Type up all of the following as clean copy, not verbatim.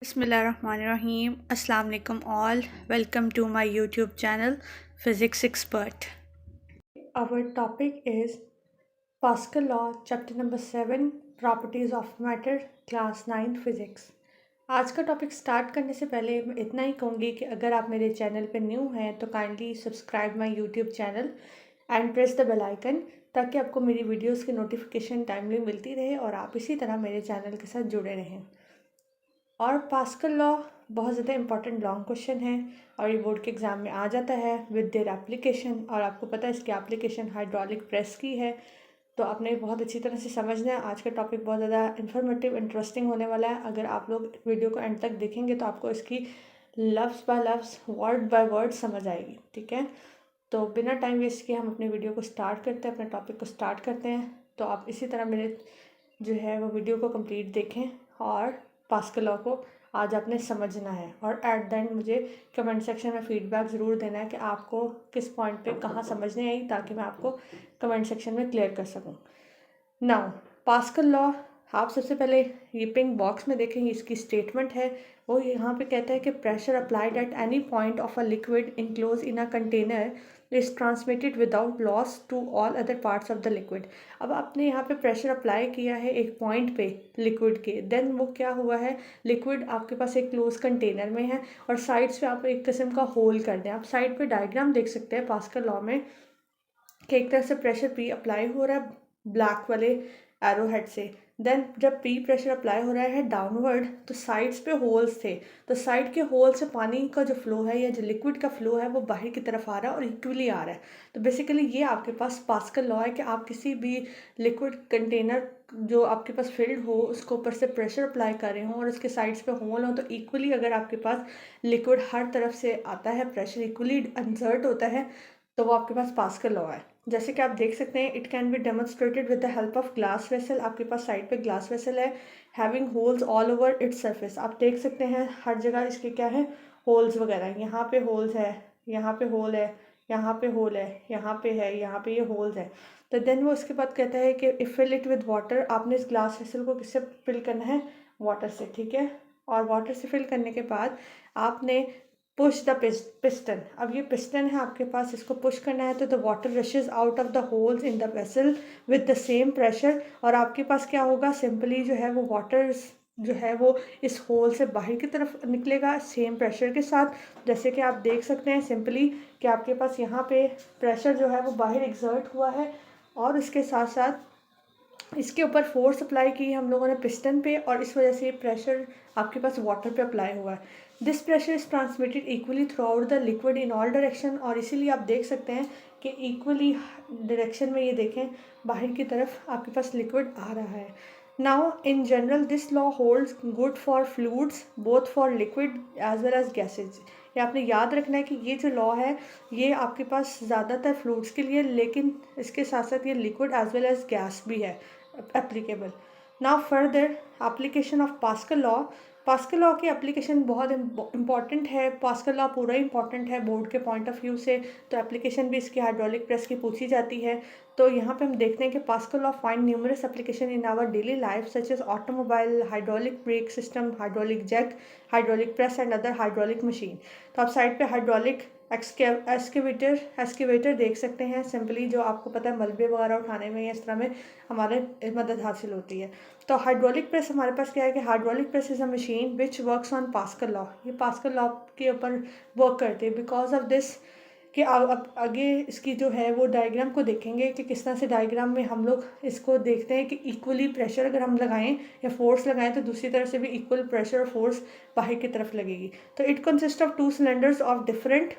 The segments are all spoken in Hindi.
Bismillahirrahmanirrahim. Assalamu alaikum all. Welcome to my YouTube channel Physics Expert. Our topic is Pascal Law, chapter number 7, Properties of Matter, class 9 Physics. आज का टॉपिक स्टार्ट करने से पहले मैं इतना ही कहूँगी कि अगर आप मेरे चैनल पर न्यू हैं तो kindly subscribe my YouTube channel and press the bell icon ताकि आपको मेरी वीडियोस की नोटिफिकेशन टाइमली मिलती रहे और आप इसी तरह मेरे चैनल के साथ जुड़े रहें। और पास्कल लॉ बहुत ज़्यादा इंपॉर्टेंट लॉन्ग क्वेश्चन है और ये बोर्ड के एग्ज़ाम में आ जाता है विद देयर एप्लीकेशन। और आपको पता है इसकी एप्लीकेशन हाइड्रोलिक प्रेस की है, तो आपने बहुत अच्छी तरह से समझना है। आज का टॉपिक बहुत ज़्यादा इन्फॉर्मेटिव इंटरेस्टिंग होने वाला है। अगर आप लोग वीडियो को एंड तक देखेंगे तो आपको इसकी लफ्ज़ बाय लफ्ज़ वर्ड बाय वर्ड समझ आएगी। ठीक है, तो बिना टाइम वेस्ट किए हम अपने वीडियो को स्टार्ट करते हैं, अपने टॉपिक को स्टार्ट करते हैं। तो आप इसी तरह मेरे जो है वो वीडियो को कंप्लीट देखें और पास्कल लॉ को आज आपने समझना है। और एट द एंड मुझे कमेंट सेक्शन में फ़ीडबैक ज़रूर देना है कि आपको किस पॉइंट पे कहाँ समझने आई, ताकि मैं आपको कमेंट सेक्शन में क्लियर कर सकूँ। नाउ पास्कल लॉ, आप सबसे पहले ये पिंक बॉक्स में देखेंगे, इसकी स्टेटमेंट है। वो यहाँ पे कहता है कि pressure applied at any point of a liquid enclose in a container is transmitted without loss to all other parts of the liquid. अब आपने यहाँ पे प्रेशर अप्लाई किया है एक पॉइंट पे लिक्विड के, देन वो क्या हुआ है, लिक्विड आपके पास एक क्लोज कंटेनर में है और साइड्स पे आप एक किस्म का होल कर दें। आप साइड पे डायग्राम देख सकते हैं पास्कल लॉ में कि एक तरह से प्रेशर पी अप्लाई हो रहा है ब्लैक वाले एरो हेड से। देन जब पी प्रेशर अप्लाई हो रहा है डाउनवर्ड तो साइड्स पे होल्स थे, तो साइड के होल से पानी का जो फ्लो है या जो लिक्विड का फ्लो है वो बाहर की तरफ आ रहा है और इक्वली आ रहा है। तो बेसिकली ये आपके पास पास्कल लॉ है कि आप किसी भी लिक्विड कंटेनर जो आपके पास फिल्ड हो उसको ऊपर से प्रेशर अप्लाई कर रहे हो और उसके साइड्स पे होल हो, तो इक्वली अगर आपके पास लिक्विड हर तरफ से आता है, प्रेशर इक्वली एक्सर्ट होता है, तो वो आपके पास पास्कल लॉ है। जैसे कि आप देख सकते हैं, it can be demonstrated with the help of glass vessel. आपके पास साइड पे ग्लास वेसल है having holes all over its surface. आप देख सकते हैं हर जगह इसके क्या है, होल्स वगैरह। यहाँ पे होल्स है, यहाँ पे होल है, यहाँ पे होल है, यहाँ पे है, यहाँ पे ये होल्स है। तो देन वो उसके बाद कहता है कि if fill it with water. आपने इस ग्लास वेसल को किससे फिल करना है, वाटर से। ठीक है, और वाटर से फिल करने के बाद आपने पुश द पिस्टन। अब ये पिस्टन है आपके पास, इसको पुश करना है तो the water rushes out of the holes in the vessel with the same pressure. और आपके पास क्या होगा, सिंपली जो है वो वाटर जो है वो इस होल से बाहर की तरफ निकलेगा सेम प्रेशर के साथ। जैसे कि आप देख सकते हैं सिंपली कि आपके पास यहाँ पे प्रेशर जो है वो बाहर एग्जर्ट हुआ है और इसके साथ साथ इसके ऊपर फोर्स अप्लाई की है हम लोगों ने पिस्टन पे, और इस वजह से ये प्रेशर आपके पास वाटर पे अप्लाई हुआ है। This pressure is transmitted equally through out the liquid in all direction. और इसीलिए आप देख सकते हैं कि इक्वली डायरेक्शन में ये देखें बाहर की तरफ आपके पास लिक्विड आ रहा है। Now in general this law holds good for fluids both for liquid as well as gases. ये आपने याद रखना है कि ये जो लॉ है ये आपके पास ज़्यादातर फ्लूइड्स के लिए, लेकिन इसके साथ साथ ये liquid as well as gas भी है applicable. Now further application of Pascal law. Pascal law की एप्लीकेशन बहुत इंपॉर्टेंट है। पास्कल लॉ पूरा इंपॉर्टेंट है बोर्ड के पॉइंट ऑफ व्यू से, तो एप्लीकेशन भी इसकी हाइड्रोलिक प्रेस की पूछी जाती है। तो यहाँ पे हम देखते हैं कि Pascal law find numerous application in our daily life such as automobile, hydraulic brake system, hydraulic jack, hydraulic press and other hydraulic machine. तो आप साइड पे हाइड्रोलिक एक्सकेवेटर देख सकते हैं। सिंपली जो आपको पता है मलबे वगैरह उठाने में या इस तरह में हमारे मदद हासिल होती है। तो हाइड्रोलिक प्रेस हमारे पास क्या है कि hydraulic press is a machine which works on pascal law. ये पास्कल लॉ के ऊपर वर्क करते हैं। बिकॉज ऑफ दिस कि अब आगे इसकी जो है वो डायग्राम को देखेंगे कि किस तरह से डायग्राम में हम लोग इसको देखते हैं कि इक्वली प्रेशर अगर हम लगाएं या फोर्स लगाएं तो दूसरी तरफ से भी इक्वल प्रेशर और फोर्स बाहर की तरफ लगेगी। तो it consist of 2 cylinders of different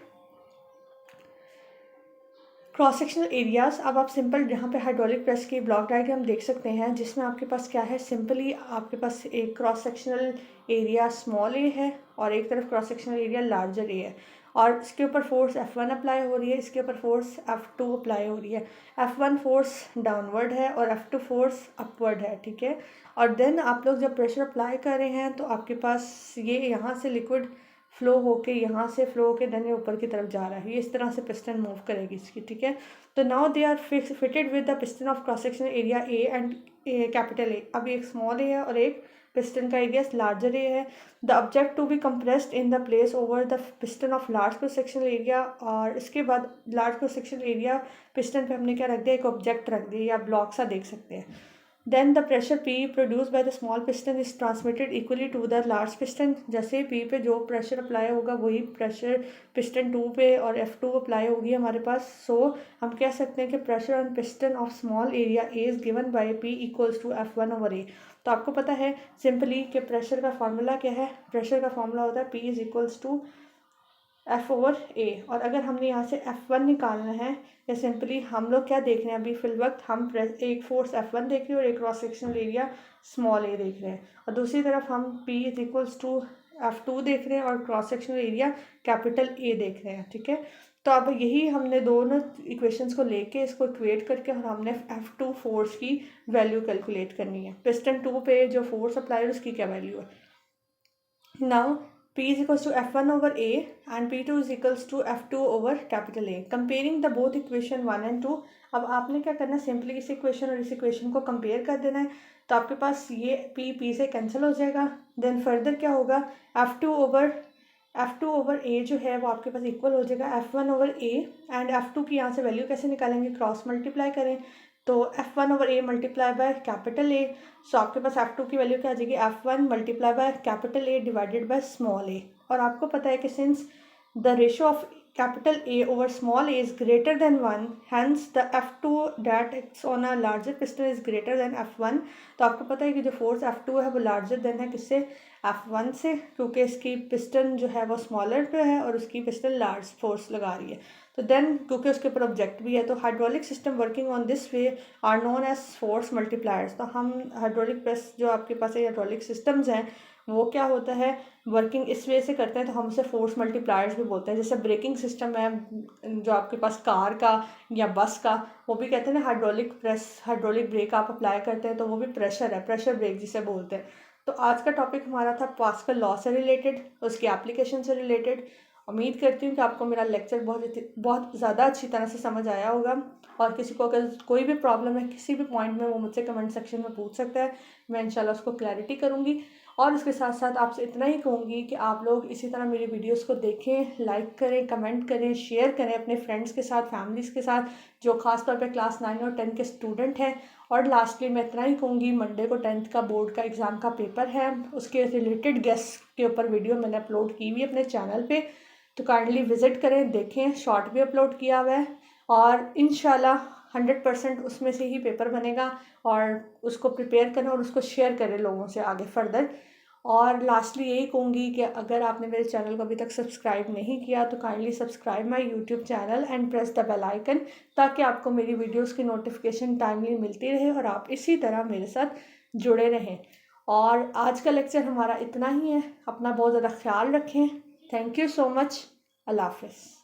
cross sectional areas. अब आप सिंपल यहाँ पे हाइड्रोलिक प्रेस की ब्लॉक डायग्राम देख सकते हैं जिसमें आपके पास क्या है, सिंपली आपके पास एक क्रॉस सेक्शनल एरिया स्मॉल ए है और एक तरफ cross sectional area larger A है। और इसके ऊपर फोर्स F1 अप्लाई हो रही है, इसके ऊपर फोर्स F2 अप्लाई हो रही है। F1 फोर्स डाउनवर्ड है और F2 फोर्स अपवर्ड है। ठीक है, और देन आप लोग जब प्रेशर अप्लाई कर रहे हैं तो आपके पास ये यहाँ से लिक्विड फ्लो होके यहाँ से फ्लो होके देन ये ऊपर की तरफ जा रहा है। ये इस तरह से पिस्टन मूव करेगी इसकी। ठीक है, तो now they are fitted with the piston of cross sectional area A and capital A. अब एक स्मॉल ए है और एक पिस्टन का एरिया लार्जर ए है। The object to be compressed in the place over the piston of large cross sectional area. और इसके बाद large cross sectional area piston पे हमने क्या रख दिया, एक ऑब्जेक्ट रख दिया या ब्लॉक सा देख सकते हैं। Then the pressure P produce by the small piston is transmitted equally to the large piston. जैसे P पे जो प्रेशर अप्लाई होगा वही प्रेशर पिस्टन 2 पे और F2 अप्लाई होगी हमारे पास। सो हम कह सकते हैं कि pressure on piston of small area A is given by P equals to F1/A। तो आपको पता है सिंपली कि प्रेशर का फार्मूला क्या है, प्रेशर का फार्मूला होता है P is equals to F/A। और अगर हमने यहाँ से F1 निकालना है या सिंपली हम लोग क्या देख रहे हैं अभी फिलवक्त, हम एक फोर्स F1 देख रहे हैं और एक cross sectional area small a देख रहे हैं, और दूसरी तरफ हम P is equals to F2 देख रहे हैं और cross sectional area capital A देख रहे हैं। ठीक है, तो अब यही हमने दोनों इक्वेशंस को लेके इसको इक्वेट करके और हमने F2 फोर्स की वैल्यू कैलकुलेट करनी है। पिस्टन 2 पे जो फोर्स अप्लाई है उसकी क्या वैल्यू है। Now P is equals to F1/A and P2 is equals to F2/A. Comparing the both equation 1 and 2, अब आपने क्या करना है, सिंपली इस इक्वेशन और इस इक्वेशन को कंपेयर कर देना है। तो आपके पास ये P से कैंसिल हो जाएगा। देन फर्दर क्या होगा, F2/A जो है वो आपके पास इक्वल हो जाएगा F1/A। एंड F2 की यहाँ से वैल्यू कैसे निकालेंगे, क्रॉस मल्टीप्लाई करें तो F1/A multiply by capital A। सो आपके पास F2 की वैल्यू क्या आ जाएगी, F1 multiply by capital A divided by small a। और आपको पता है कि since the ratio of capital A over small a is greater than 1, hence the F2 that it's on a larger piston is greater than F1। तो आपको पता है कि जो फोर्स F2 है वो लार्जर देन है किससे, F1 से, क्योंकि इसकी पिस्टन जो है वो स्मॉलर पे है और उसकी पिस्टन लार्ज फोर्स लगा रही है। तो देन क्योंकि उसके ऊपर ऑब्जेक्ट भी है, तो hydraulic system working on this way are known as force multipliers. तो हम हाइड्रोलिक प्रेस जो आपके पास हाइड्रोलिक सिस्टम्स हैं वो क्या होता है, वर्किंग इस वे से करते हैं, तो हम उसे फोर्स मल्टीप्लायर्स भी बोलते हैं। जैसे ब्रेकिंग सिस्टम है जो आपके पास कार का या बस का, वो भी कहते हैं ना हाइड्रोलिक प्रेस, हाइड्रोलिक ब्रेक आप अप्लाई करते हैं तो वो भी प्रेशर है, प्रेशर ब्रेक जिसे बोलते हैं। तो आज का टॉपिक हमारा था पास्कल लॉ से रिलेटेड, उसकी एप्लीकेशन से रिलेटेड। उम्मीद करती हूँ कि आपको मेरा लेक्चर बहुत ज़्यादा अच्छी तरह से समझ आया होगा। और किसी को अगर कोई भी प्रॉब्लम है किसी भी पॉइंट में, वो मुझसे कमेंट सेक्शन में पूछ सकता है, मैं इंशाल्लाह उसको क्लैरिटी करूँगी। और इसके साथ साथ आपसे इतना ही कहूँगी कि आप लोग इसी तरह मेरी वीडियोस को देखें, लाइक करें, कमेंट करें, शेयर करें अपने फ्रेंड्स के साथ, फैमिलीज़ के साथ, जो खास तौर पे क्लास 9 और 10 के स्टूडेंट हैं। और लास्टली मैं इतना ही कहूँगी, मंडे को 10th का बोर्ड का एग्ज़ाम का पेपर है, उसके रिलेटेड गेस्ट के ऊपर वीडियो मैंने अपलोड की हुई है अपने चैनल पर, तो काइंडली विज़िट करें, देखें। शॉर्ट भी अपलोड किया हुआ है और इंशाल्लाह 100% उसमें से ही पेपर बनेगा। और उसको प्रिपेयर करें और उसको शेयर करें लोगों से आगे फर्दर। और लास्टली यही कहूँगी कि अगर आपने मेरे चैनल को अभी तक सब्सक्राइब नहीं किया तो kindly subscribe my YouTube channel and press the bell icon, ताकि आपको मेरी वीडियोस की नोटिफिकेशन टाइमली मिलती रहे और आप इसी तरह मेरे साथ जुड़े रहें। और आज का लेक्चर हमारा इतना ही है। अपना बहुत ज़्यादा ख्याल रखें। Thank you so much. अल्लाह हाफ़िज़।